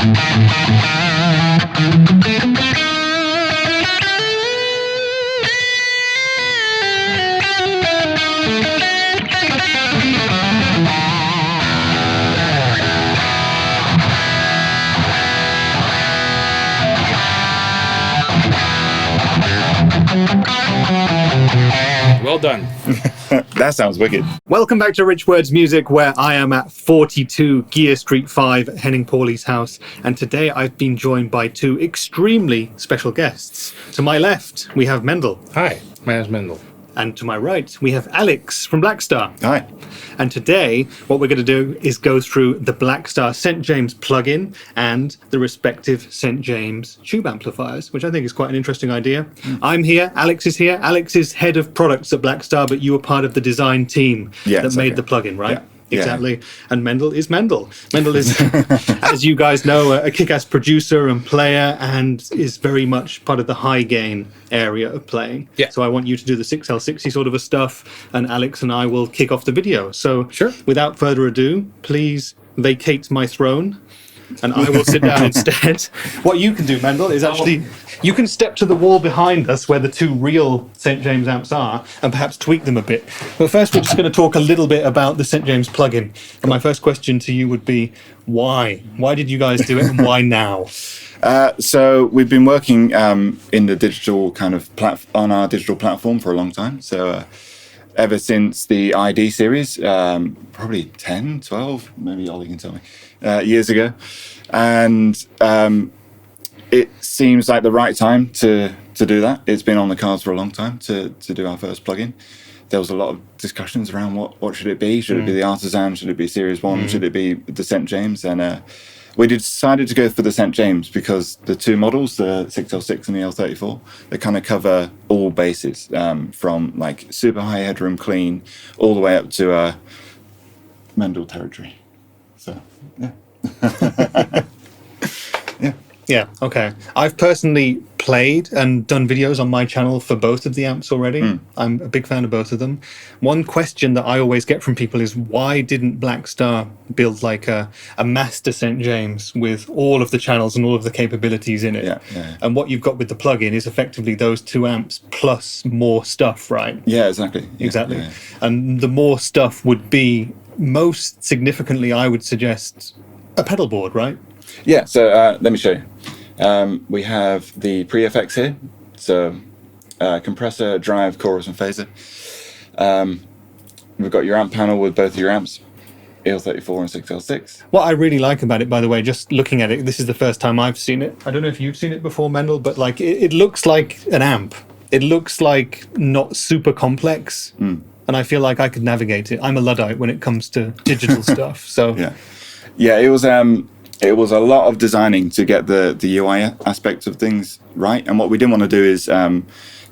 Well done. That sounds wicked. Welcome back to Rich Words Music, where I am at 42 Gear Street 5 at Henning Pauli's house. And today I've been joined by two extremely special guests. To my left, we have Mendel. Hi, my name's Mendel. And to my right, we have Alex from Blackstar. Hi. And today, what we're going to do is go through the Blackstar St. James plugin and the respective St. James tube amplifiers, which I think is quite an interesting idea. I'm here, Alex is here. Alex is head of products at Blackstar, but you were part of the design team that made the plugin, right? Yeah. Exactly. Yeah. And Mendel is Mendel. Mendel is, as you guys know, a kick-ass producer and player, and is very much part of the high gain area of playing. Yeah. So I want you to do the 6L60 sort of a stuff, and Alex and I will kick off the video. So sure. Without further ado, please vacate my throne, and I will sit down instead. What you can do, Mendel, is actually you can step to the wall behind us where the two real St. James amps are and perhaps tweak them a bit. But first, we're just going to talk a little bit about the St. James plugin. And my first question to you would be, why? Why did you guys do it, and why now? So we've been working in the digital kind of on our digital platform for a long time. So ever since the ID series, probably 10, 12, maybe Ollie can tell me, years ago. And it seems like the right time to do that. It's been on the cards for a long time to do our first plugin. There was a lot of discussions around what should it be? Should it be the Artisan? Should it be Series 1? Should it be the St. James? And we decided to go for the St. James because the two models, the 6L6 and the EL34, they kind of cover all bases, from like super high headroom clean all the way up to Mendel territory. So, yeah. Yeah, okay. I've personally played and done videos on my channel for both of the amps already. I'm a big fan of both of them. One question that I always get from people is, why didn't Blackstar build like a master St. James with all of the channels and all of the capabilities in it? Yeah. And what you've got with the plugin is effectively those two amps plus more stuff, right? Yeah, exactly. Exactly. Yeah. And the more stuff would be, most significantly, I would suggest, a pedal board, right? Yeah, so let me show you. We have the pre-effects here. So compressor, drive, chorus, and phaser. We've got your amp panel with both of your amps, EL34 and 6L6. What I really like about it, by the way, just looking at it, this is the first time I've seen it. I don't know if you've seen it before, Mendel, but like it looks like an amp. It looks like not super complex. And I feel like I could navigate it. I'm a Luddite when it comes to digital stuff. So yeah, it was a lot of designing to get the UI aspects of things right. And what we didn't want to do is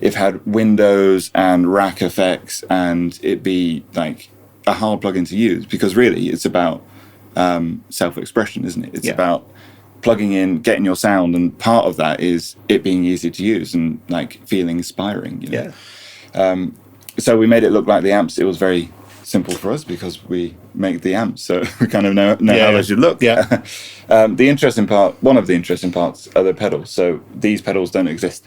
it had windows and rack effects and it be like a hard plugin to use, because really it's about self-expression, isn't it? It's about plugging in, getting your sound, and part of that is it being easy to use and like feeling inspiring, you know? So we made it look like the amps. It was very simple for us because we make the amps, so we kind of know how they should look. The interesting part, one of the interesting parts, are the pedals. So these pedals don't exist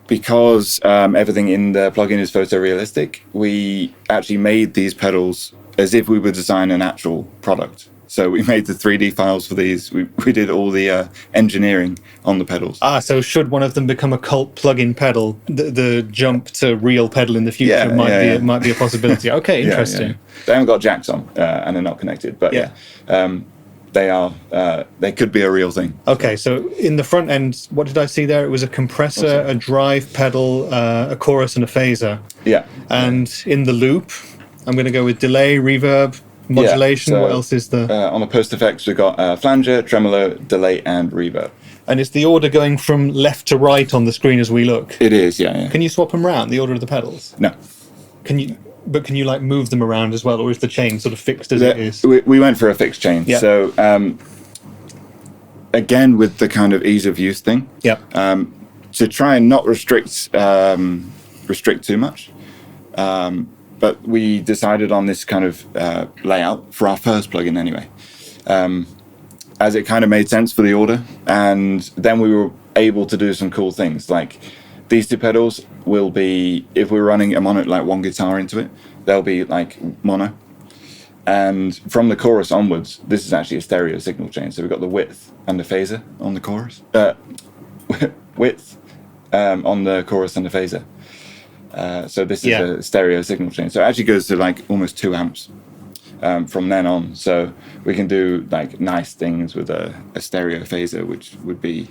because everything in the plugin is photorealistic. We actually made these pedals as if we were designing an actual product. So we made the 3D files for these. We did all the engineering on the pedals. So should one of them become a cult plug-in pedal, the jump to real pedal in the future might be a possibility. Okay, interesting. They haven't got jacks on and they're not connected, but they could be a real thing. Okay, so in the front end, what did I see there? It was a compressor, a drive pedal, a chorus, and a phaser. Yeah. And in the loop, I'm going to go with delay, reverb, modulation. What else is there? On the post effects, we've got flanger, tremolo, delay, and reverb. And is the order going from left to right on the screen as we look? It is, yeah. Can you swap them around, the order of the pedals? No. Can you like move them around as well, or is the chain sort of fixed as it is? We went for a fixed chain. Yeah. So again, with the kind of ease of use thing. Yeah. To try and not restrict too much. But we decided on this kind of layout for our first plugin anyway. as it kind of made sense for the order. And then we were able to do some cool things. Like these two pedals will be, if we're running a mono, like one guitar into it, they'll be like mono. And from the chorus onwards, this is actually a stereo signal chain. So we've got the width and the phaser on the chorus. Width on the chorus and the phaser. So this is a stereo signal chain. So it actually goes to like almost 2 amps from then on. So we can do like nice things with a stereo phaser, which would be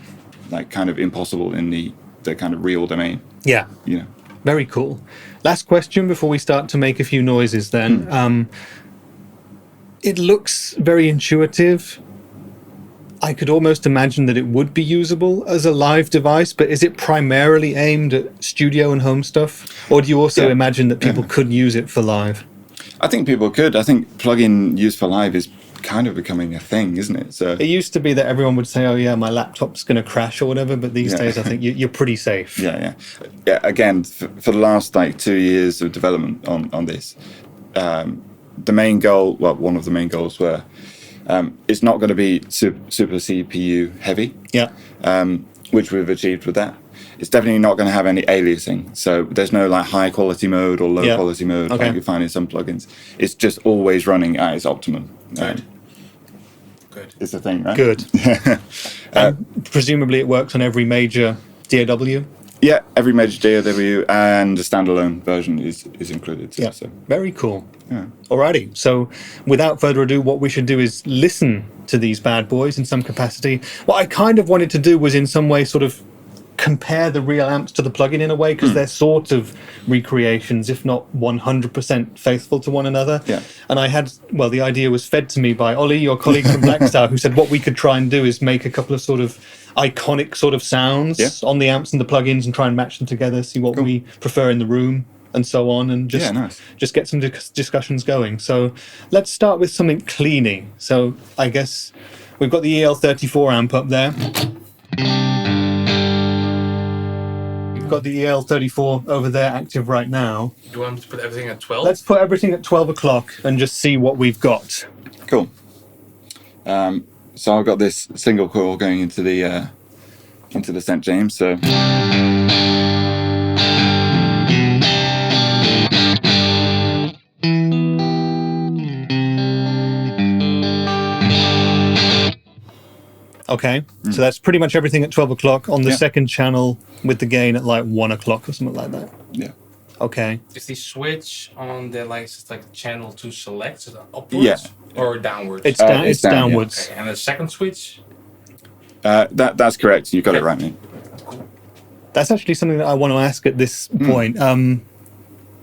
like kind of impossible in the kind of real domain. Yeah. You know. Very cool. Last question before we start to make a few noises then. It looks very intuitive. I could almost imagine that it would be usable as a live device, but is it primarily aimed at studio and home stuff? Or do you also imagine that people could use it for live? I think people could. I think plug-in use for live is kind of becoming a thing, isn't it? So it used to be that everyone would say, oh yeah, my laptop's going to crash or whatever, but these days I think you're pretty safe. Yeah. Again, for the last like 2 years of development on this, the main goal, well, one of the main goals were, it's not going to be super CPU heavy, which we've achieved with that. It's definitely not going to have any aliasing. So there's no like high quality mode or low quality mode like you find in some plugins. It's just always running at its optimum. Good. It's the thing, right? Good. Presumably it works on every major DAW? Yeah, every major DAW and the standalone version is included too. Yeah, so. Very cool. Yeah. Alrighty, so without further ado, what we should do is listen to these bad boys in some capacity. What I kind of wanted to do was in some way sort of compare the real amps to the plugin in a way, because they're sort of recreations, if not 100% faithful to one another. Yeah. And I had, well, the idea was fed to me by Ollie, your colleague from Blackstar, who said what we could try and do is make a couple of sort of iconic sort of sounds on the amps and the plugins and try and match them together, see what we prefer in the room and so on, and just get some discussions going. So let's start with something cleaning. So I guess we've got the EL34 amp up there. We've got the EL34 over there active right now. Do you want me to put everything at 12? Let's put everything at 12 o'clock and just see what we've got. Cool. So I've got this single coil going into the St. James. So Okay, so that's pretty much everything at 12 o'clock on the second channel with the gain at like 1 o'clock or something like that. Yeah. Okay. Is the switch on the like channel to select, is it upwards or downwards? It's downwards. Okay. And the second switch? That's correct. You got it right, mate. That's actually something that I want to ask at this point.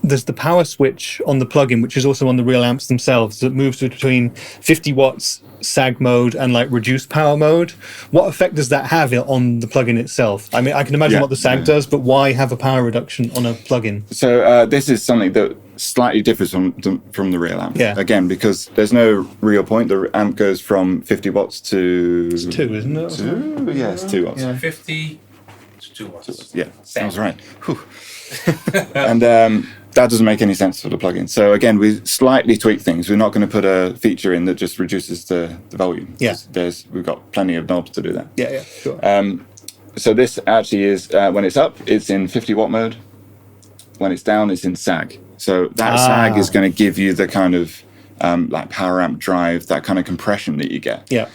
There's the power switch on the plugin, which is also on the real amps themselves, that moves between 50 watts sag mode and like reduced power mode. What effect does that have on the plugin itself? I mean, I can imagine what the sag does, but why have a power reduction on a plugin? So this is something that slightly differs from the real amp. Yeah. Again, because there's no real point. The amp goes from 50 watts to... It's 2, isn't it? 2? Yes, 2 watts. Yeah. 50 to 2 watts. Yeah, sounds right. And that doesn't make any sense for the plugin. So again, we slightly tweak things. We're not going to put a feature in that just reduces the volume. Yeah. We've got plenty of knobs to do that. Yeah, sure. So this actually is, when it's up, it's in 50 watt mode. When it's down, it's in sag. So that sag is going to give you the kind of like power amp drive, that kind of compression that you get. Yeah.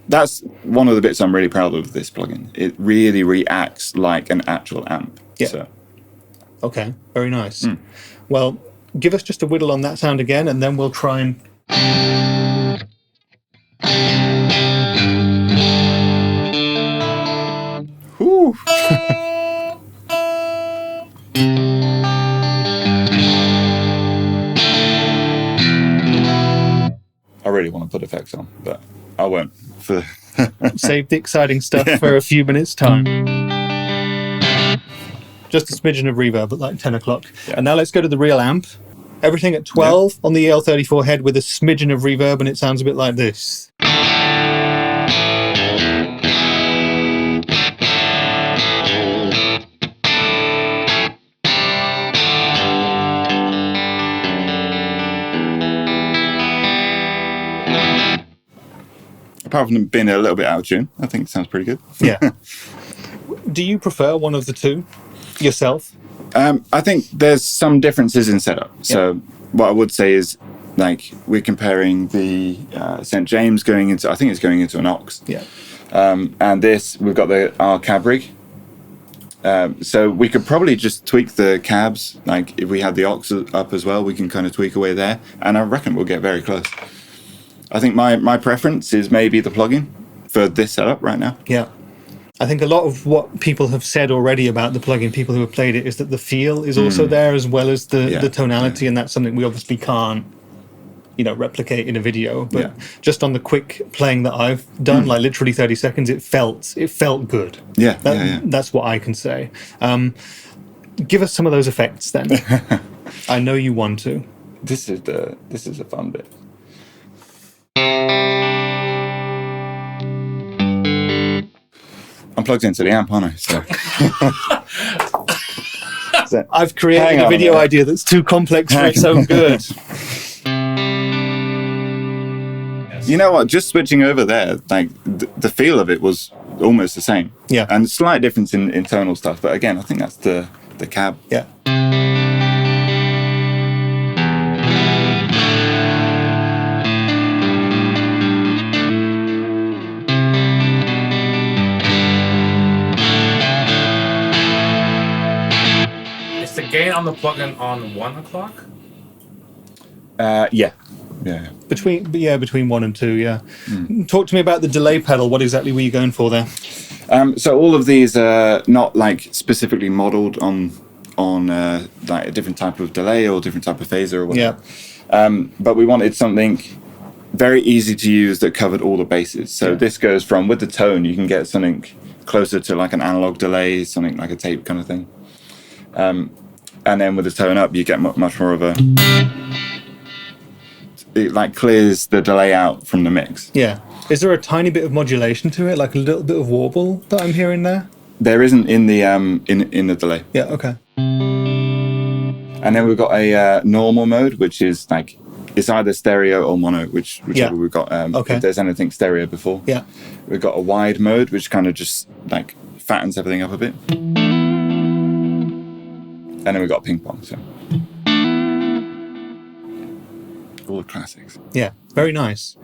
That's one of the bits I'm really proud of this plugin. It really reacts like an actual amp. Yeah. So. Okay, very nice. Well, give us just a whittle on that sound again, and then we'll try and... Whew. I really want to put effects on, but I won't. Save the exciting stuff for a few minutes' time. Just a smidgen of reverb at like 10 o'clock. Yeah. And now let's go to the real amp. Everything at 12 on the EL34 head with a smidgen of reverb, and it sounds a bit like this. apart from being a little bit out of tune, I think it sounds pretty good. Yeah. Do you prefer one of the two yourself? I think there's some differences in setup. So what I would say is, like, we're comparing the St. James going into, I think it's going into an aux. Yeah. And this, we've got our CabRig. So we could probably just tweak the cabs. Like, if we had the aux up as well, we can kind of tweak away there. And I reckon we'll get very close. I think my preference is maybe the plugin for this setup right now. Yeah. I think a lot of what people have said already about the plugin, people who have played it, is that the feel is also there as well as the tonality, and that's something we obviously can't, replicate in a video. But just on the quick playing that I've done, like literally 30 seconds, it felt good. Yeah, That's what I can say. Give us some of those effects then. I know you want to. This is a fun bit. I'm plugged into the amp, aren't I? So. I've created a video idea that's too complex for its own good. You know what? Just switching over there, like the feel of it was almost the same. Yeah. And slight difference in tonal stuff, but again, I think that's the cab. Yeah. Gain on the plugin on 1 o'clock? Yeah. Between 1 and 2, yeah. Talk to me about the delay pedal. What exactly were you going for there? So all of these are not like specifically modeled on like a different type of delay or different type of phaser or whatever. Yeah. But we wanted something very easy to use that covered all the bases. So this goes from, with the tone, you can get something closer to like an analog delay, something like a tape kind of thing. And then with the tone up, you get much more of a... It like clears the delay out from the mix. Yeah. Is there a tiny bit of modulation to it, like a little bit of warble that I'm hearing there? There isn't in the in the delay. Yeah. Okay. And then we've got a normal mode, which is like it's either stereo or mono, whichever we've got. If there's anything stereo before. Yeah. We've got a wide mode, which kind of just like fattens everything up a bit. And then we've got ping pong, so all the classics. Yeah, very nice.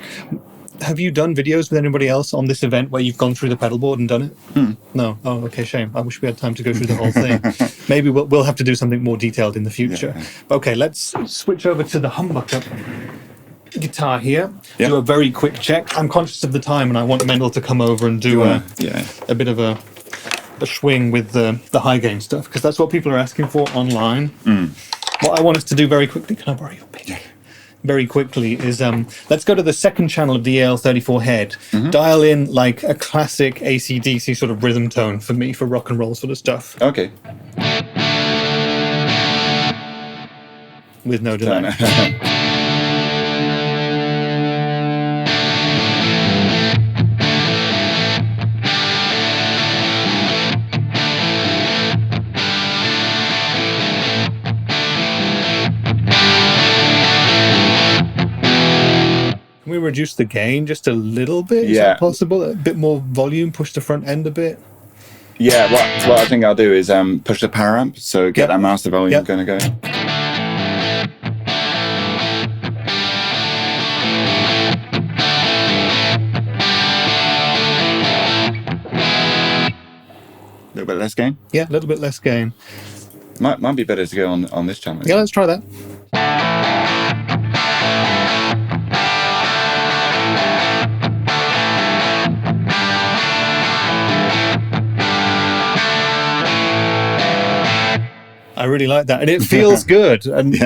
Have you done videos with anybody else on this event where you've gone through the pedal board and done it? No. Oh, okay, shame. I wish we had time to go through the whole thing. Maybe we'll have to do something more detailed in the future. Yeah. Okay, let's switch over to the humbucker guitar here. Yeah. Do a very quick check. I'm conscious of the time, and I want Mendel to come over and do a bit of a swing with the high gain stuff, because that's what people are asking for online. What I want us to do very quickly, can I borrow your pick? Very quickly is let's go to the second channel of the EL34 head. Dial in like a classic AC/DC sort of rhythm tone for me, for rock and roll sort of stuff. Okay. With no delay. Can we reduce the gain just a little bit? Is that possible? A bit more volume, push the front end a bit? Yeah, what I think I'll do is push the power amp, so get that master volume going to go. A little bit less gain? Yeah, a little bit less gain. Might be better to go on this channel. Yeah, let's try that. I really like that, and it feels good. And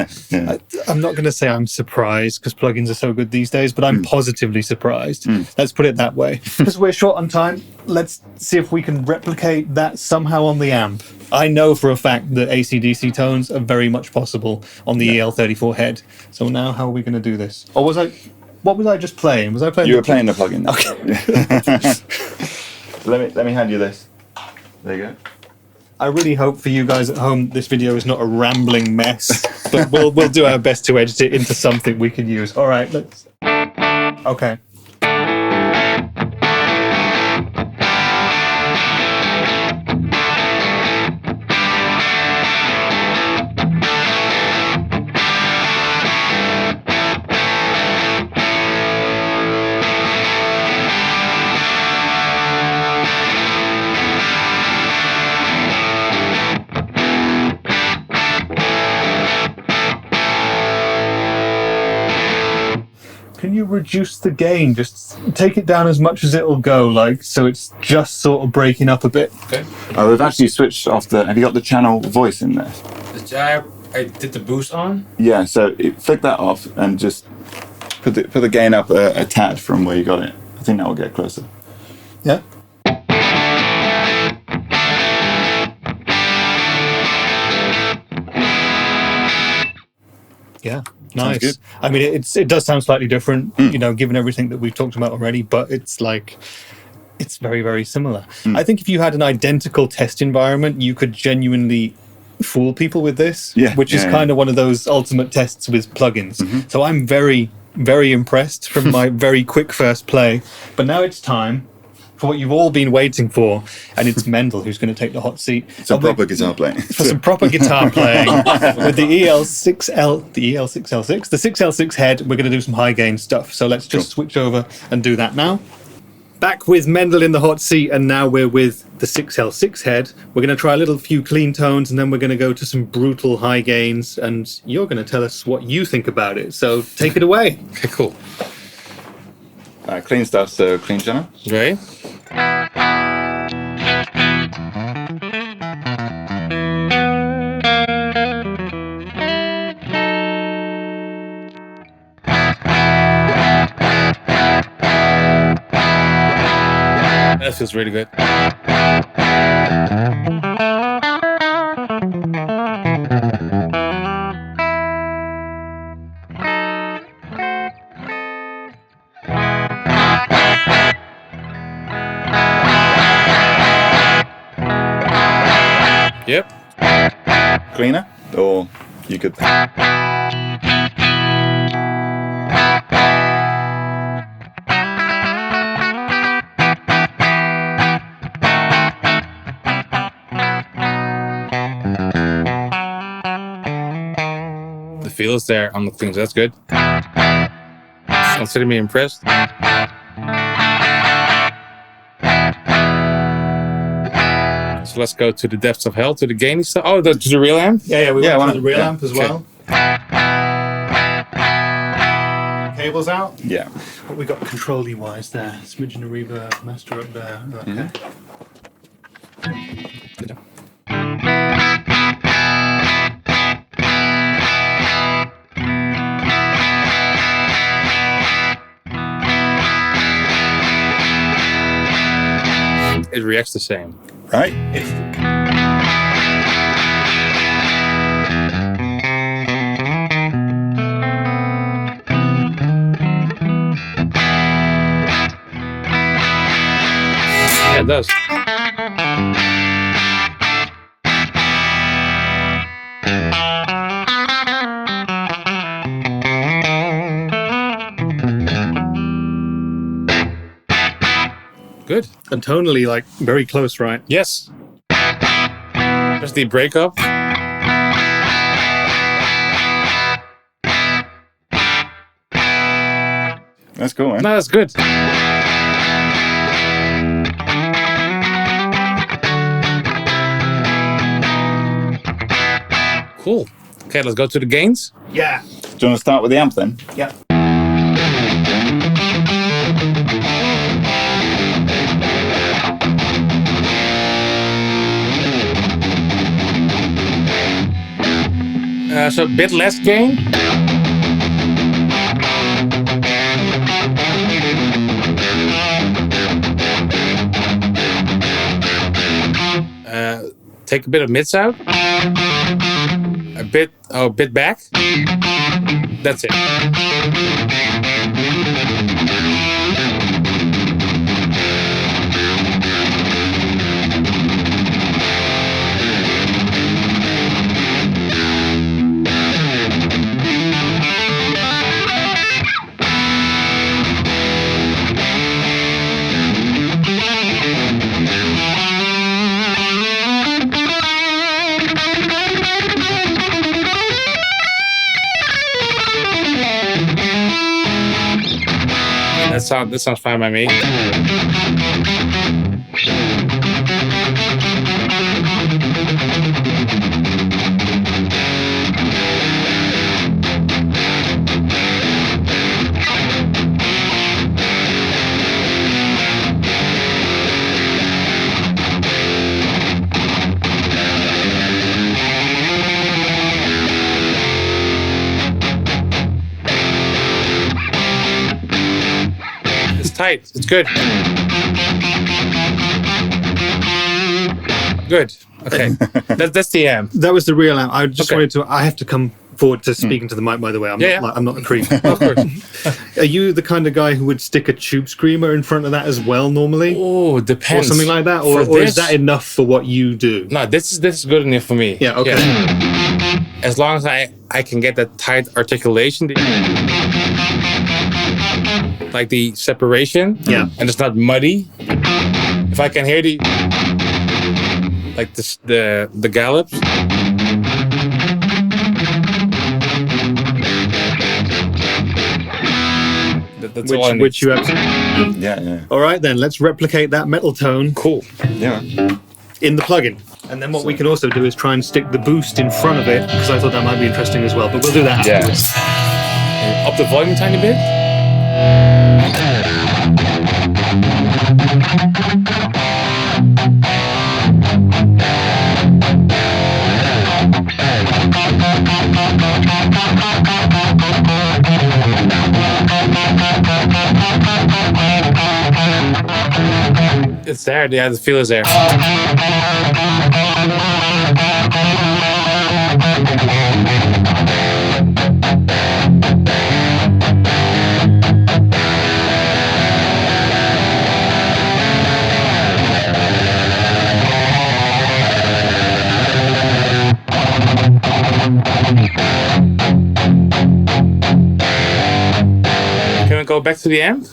I'm not going to say I'm surprised, because plugins are so good these days, but I'm positively surprised. Let's put it that way. Because we're short on time, let's see if we can replicate that somehow on the amp. I know for a fact that AC/DC tones are very much possible on the EL34 head. So now how are we going to do this? Or what was I just playing? Was I playing? You were playing the plugin. Okay. let me hand you this. There you go. I really hope for you guys at home this video is not a rambling mess, but we'll do our best to edit it into something we can use. All right, let's... Okay. reduce the gain. Just take it down as much as it'll go, like, so it's just sort of breaking up a bit. Okay. Oh, we've actually switched off the. Have you got the channel voice in there? I did the boost on. Yeah. So flick that off and just put the gain up a tad from where you got it. I think that will get closer. Yeah. Yeah, nice. good. I mean, it does sound slightly different, you know, given everything that we've talked about already, but it's like, it's very, very similar. I think if you had an identical test environment, you could genuinely fool people with this, which is kind of one of those ultimate tests with plugins. So I'm very, very impressed from my very quick first play. But now it's time for what you've all been waiting for, and it's Mendel who's going to take the hot seat. Some proper guitar playing. For some proper guitar playing with the EL6L, the EL6L6, the 6L6 head. We're going to do some high gain stuff. So let's just switch over and do that now. Back with Mendel in the hot seat, and now we're with the 6L6 head. We're going to try a few clean tones, and then we're going to go to some brutal high gains, and you're going to tell us what you think about it. So take it away. Okay, cool. Clean stuff, so clean channel. Right. That feels really good. Yep. Cleaner, or you could. The feel is there on the cleans. That's good. Consider me impressed. So let's go to the depths of hell, to the gainy stuff. Oh, to the real amp? Yeah, we went to the real yeah. amp as well. Cables out. Yeah. What we got control-y wise there? Smidgen of reverb, master up there. Okay. It reacts the same. Right? Yeah, it does. Good. And tonally, like, very close, right? Yes. Just the breakup. That's cool, man. No, that's good. Cool. Okay, let's go to the gains. Yeah. Do you want to start with the amp then? Yeah. So a bit less gain. Take a bit of mids out. A bit back. That's it. That sounds fine by me. tight. It's good. Good. Okay. That's the amp. That was the real amp. I just Okay. wanted to. I have to come forward to speaking to the mic. By the way, I'm not a creep. Of course. Are you the kind of guy who would stick a tube screamer in front of that as well normally? Oh, depends. Or something like that? Or is that enough for what you do? No, this is good enough for me. Yeah, okay. As long as I can get that tight articulation, like the separation, and it's not muddy. If I can hear the gallops. That's all I need. Which you have. Yeah. All right, then let's replicate that metal tone. Cool. Yeah. In the plugin. And then what we can also do is try and stick the boost in front of it, because I thought that might be interesting as well. But we'll do that afterwards. Up the volume a tiny bit. It's there. Yeah, the feel is there. Can we go back to the amp?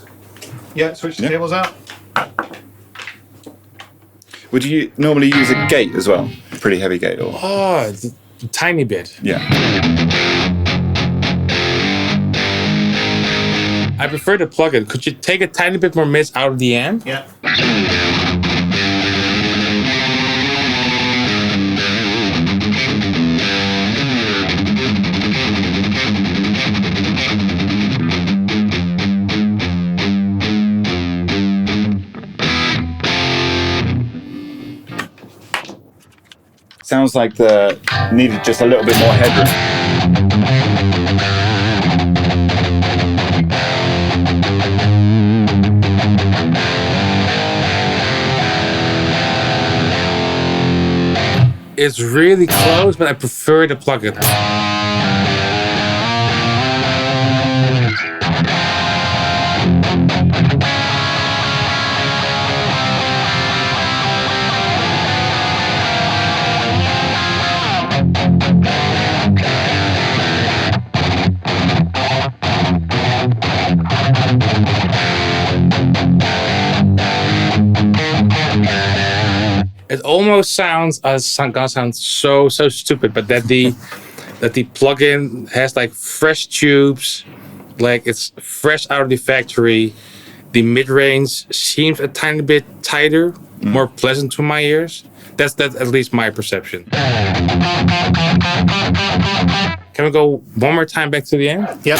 Yeah, switch the cables out. Would you normally use a gate as well? A pretty heavy gate, or? Oh, a tiny bit. Yeah. I prefer the plug-in. Could you take a tiny bit more mids out of the amp? Yeah. Sounds like the needed just a little bit more headroom. It's really close, but I prefer the plug-in. It almost sounds gonna sound so stupid, but that the plugin has like fresh tubes, like it's fresh out of the factory. The mid range seems a tiny bit tighter, more pleasant to my ears. That's at least my perception. Can we go one more time back to the end? Yep.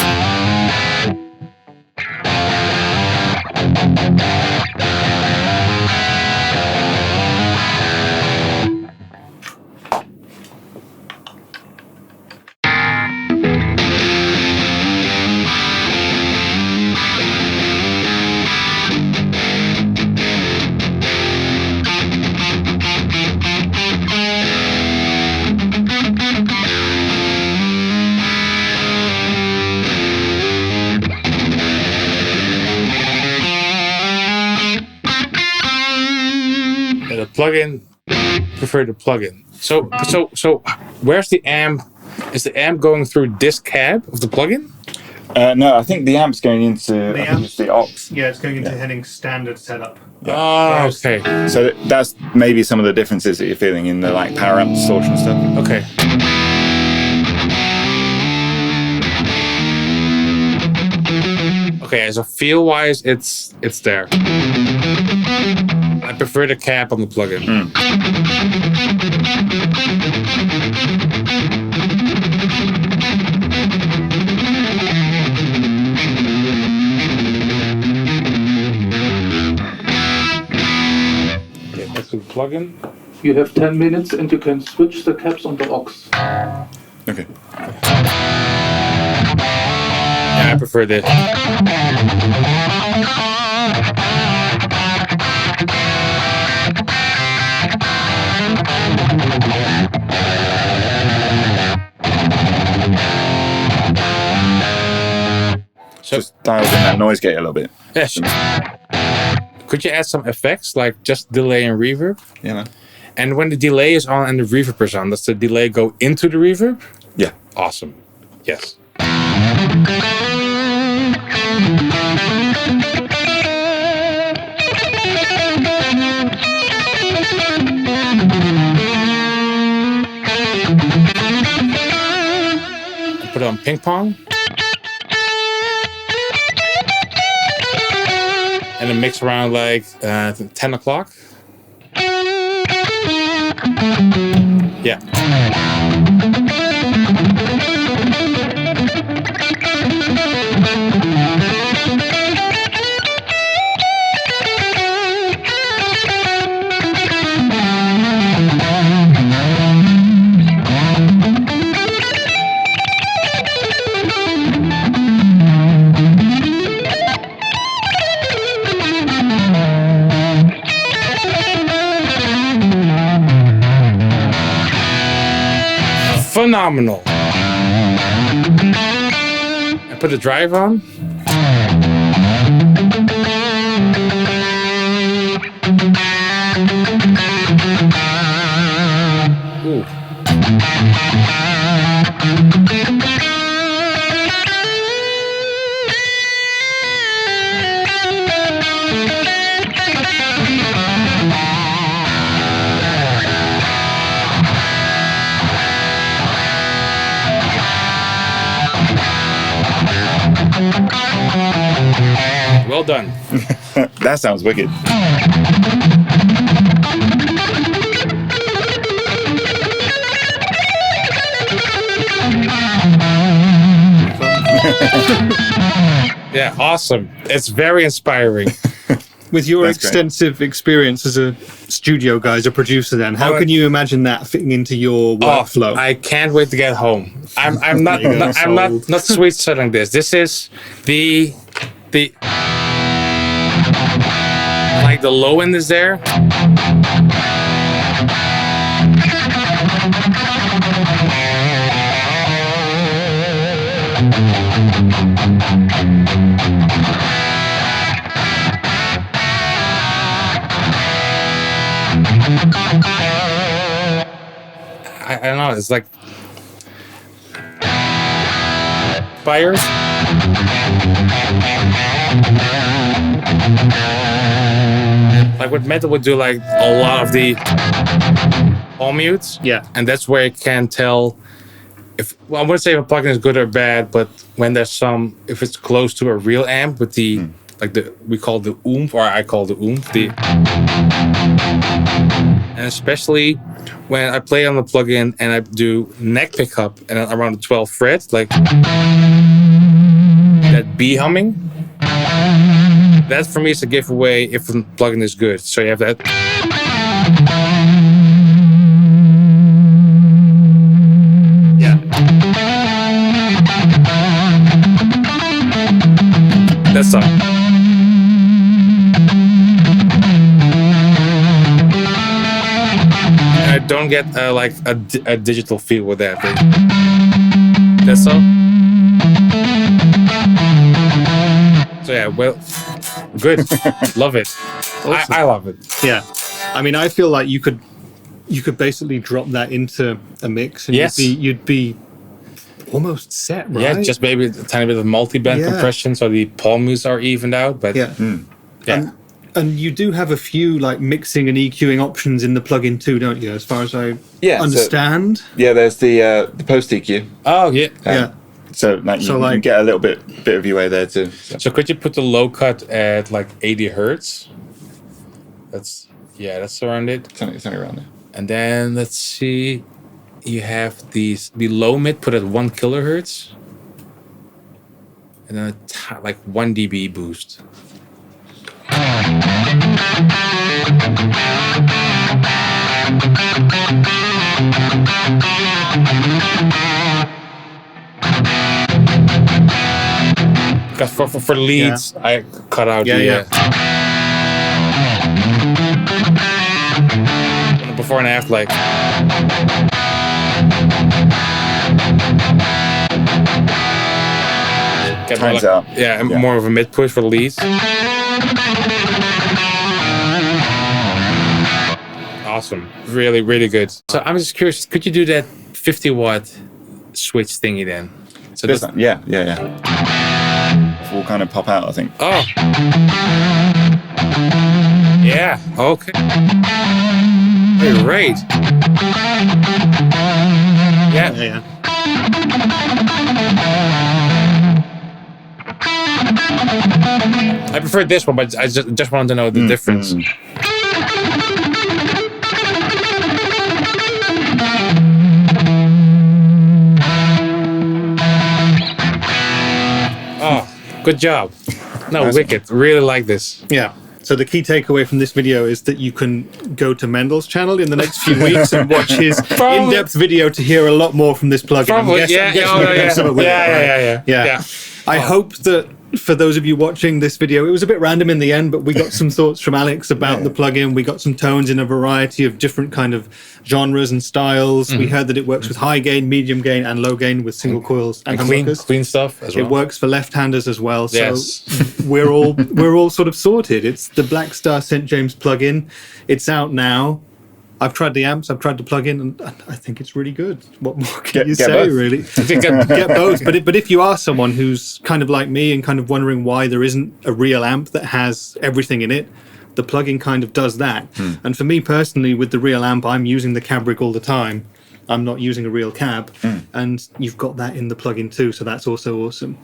The plugin, prefer the plugin. So where's the amp? Is the amp going through this cab of the plugin? No, I think the amp's going into the aux. Yeah, it's going into heading standard setup. Oh, okay. So that's maybe some of the differences that you're feeling in the like power amp distortion stuff. Okay. Okay, so feel-wise, it's there. I prefer the cab on the plugin. Okay, back to the plugin. You have 10 minutes and you can switch the cabs on the aux. Okay. Yeah, I prefer this. dialed in that noise gate a little bit. Yeah, sure. Could you add some effects, like just delay and reverb? You know? And when the delay is on and the reverb is on, does the delay go into the reverb? Yeah. Awesome. Yes. Put it on ping pong. And then mix around like 10 o'clock. Yeah. Phenomenal. I put the drive on. Ooh. Well done. That sounds wicked. Yeah, awesome. It's very inspiring. With your That's great. extensive experience as a studio guy, as a producer, then how can you imagine that fitting into your workflow? I can't wait to get home. I'm not There you go, I'm sold. not sweet selling this. This is the like the low end is there. I don't know. It's like fires. Like what Mendel would do, like a lot of the all mutes. Yeah. And that's where you can tell if, well, I wouldn't say if a plugin is good or bad, but when there's some, if it's close to a real amp with the, like we call the oomph, or I call the oomph, and especially when I play on the plugin and I do neck pickup and around the 12th fret, like that B humming, that for me is a giveaway if the plugin is good. So you have that. Yeah. That's all. I don't get like a digital feel with that. That's all. So yeah, well, good. Love it. Awesome. I love it. Yeah, I mean, I feel like you could basically drop that into a mix, and Yes. you'd be almost set, right? Yeah, just maybe a tiny bit of multi-band Yeah. compression so the palm moves are evened out. But yeah. yeah. And you do have a few like mixing and EQing options in the plugin too, don't you? As far as I Yeah, so- understand. Yeah, there's the post EQ. Oh yeah. Yeah. So like you, So, you like- can get a little bit of UA there too. So. So could you put the low cut at like 80 hertz? That's around it. It's only around there. And then let's see, you have the low mid put at 1 kilohertz, and then like 1 dB boost. Because for leads, I cut out Yeah, before and after, like. Get Times more out. Yeah, and Yeah. more of a mid push for the leads. Awesome. Really, really good. So I'm just curious, could you do that 50-watt switch thingy then? So This that's, one, yeah. Will kind of pop out, I think. oh. Yeah, okay. Great. Yeah. Yeah. I prefer this one, but I just wanted to know the difference. Oh, good job. No, Nice. wicked. Really like this. Yeah. So the key takeaway from this video is that you can go to Mendel's channel in the next few weeks and watch his Probably. in-depth video to hear a lot more from this plugin. Probably, I'm yeah, guessing oh, we're doing something with it, right? yeah. I hope that for those of you watching this video, it was a bit random in the end, but we got some thoughts from Alex about the plugin. We got some tones in a variety of different kind of genres and styles. We heard that it works with high gain, medium gain, and low gain with single coils and humbuckers. Clean stuff as well. It works for left-handers as well. So Yes. we're all sort of sorted. It's the Blackstar St. James plugin. It's out now. I've tried the amps, I've tried the plugin, and I think it's really good. What more can you Get say, both. really? Get- Get both. But if you are someone who's kind of like me and kind of wondering why there isn't a real amp that has everything in it, the plugin kind of does that. And for me personally, with the real amp, I'm using the CabRig all the time. I'm not using a real cab, and you've got that in the plugin too, so that's also awesome.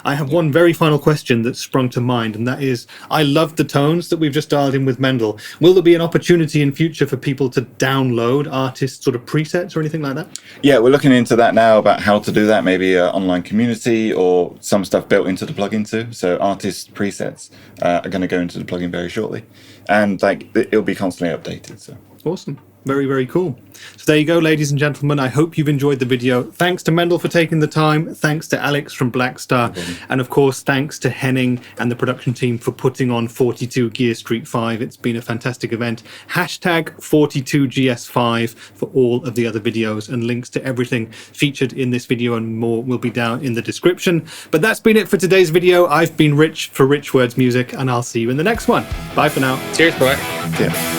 I have one very final question that sprung to mind, and that is, I love the tones that we've just dialed in with Mendel. Will there be an opportunity in future for people to download artist sort of presets or anything like that? Yeah, we're looking into that now about how to do that. Maybe an online community or some stuff built into the plugin too. So artist presets are going to go into the plugin very shortly, and like it'll be constantly updated. So Awesome. Very, very cool. So there you go, ladies and gentlemen. I hope you've enjoyed the video. Thanks to Mendel for taking the time. Thanks to Alex from Blackstar. And of course, thanks to Henning and the production team for putting on 42 Gear Street 5. It's been a fantastic event. Hashtag 42GS5 for all of the other videos, and links to everything featured in this video and more will be down in the description. But that's been it for today's video. I've been Rich for Rich Words Music, and I'll see you in the next one. Bye for now. Cheers, bye. yeah.